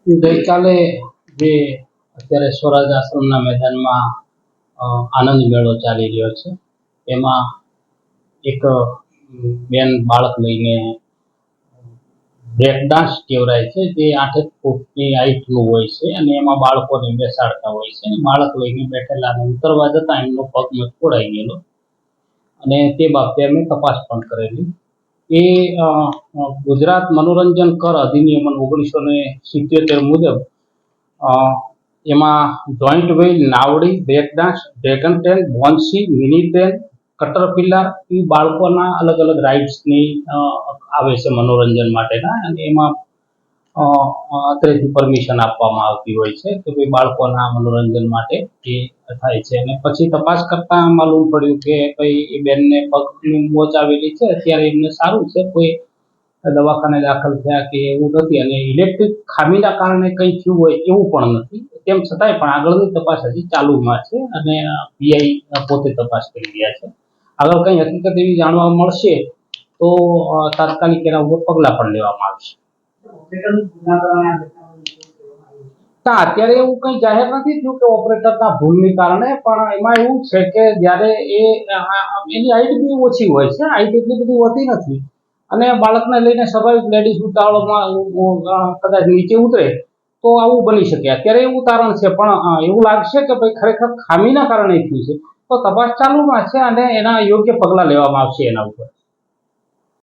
ગઈકાલે જે અત્યારે સ્વરાજ આશ્રમના મેદાનમાં આનંદ મેળો ચાલી રહ્યો છે, એમાં એક બેન બાળક લઈને બ્રેક ડાન્સ કહેવાય છે, જે 8 ફૂટની હાઈટનું હોય છે અને એમાં બાળકોને બેસાડતા હોય છે. બાળક લઈને બેઠેલા અને ઉતરવા જતાં એમનો પગ મચકોડાઈ ગયેલો અને તે બાબતે અમે તપાસ પણ કરેલી. એ ગુજરાત મનોરંજન કર અધિનિયમ 1977 મુજબ એમાં જોઈન્ટ વ્હીલ, નાવડી, break dance, dragon train, bouncy, mini train, caterpillar એ બાળકોના અલગ અલગ રાઇડ્સની આવે છે મનોરંજન માટેના, અને એમાં અત્રેથી પરમિશન આપવામાં આવતી હોય છે કે ભાઈ બાળકોના મનોરંજન માટે એ થાય છે. અને પછી તપાસ કરતાં માલુમ પડ્યું કે ભાઈ એ બેનને પગની મોચ આવેલી છે, અત્યારે એમને સારું છે, કોઈ દવાખાને દાખલ થયા કે એવું નથી, અને ઇલેક્ટ્રિક ખામીના કારણે કંઈ થયું હોય એવું પણ નથી. તેમ છતાંય પણ આગળની તપાસ હજી ચાલુમાં છે અને પીઆઈ પોતે તપાસ કરી રહ્યા છે. આગળ કંઈ હકીકત એવી જાણવા મળશે તો તાત્કાલિક એના ઉપર પગલાં પણ લેવામાં આવશે. અત્યારે એવું કંઈ જાહેર નથી થયું કે ઓપરેટરના ભૂલને કારણે, પણ એમાં એવું છે કે જ્યારે એની હાઈટ બી ઓછી હોય છે, હાઈટ એટલી બધી હોતી નથી, અને બાળકને લઈને સ્વાભાવિક લેડીઝ ઉતાવળમાં કદાચ નીચે ઉતરે તો આવું બની શકે. અત્યારે એવું તારણ છે, પણ એવું લાગશે કે ભાઈ ખરેખર ખામીના કારણે થયું છે, તો તપાસ ચાલુમાં છે અને એના યોગ્ય પગલાં લેવામાં આવશે એના ઉપર.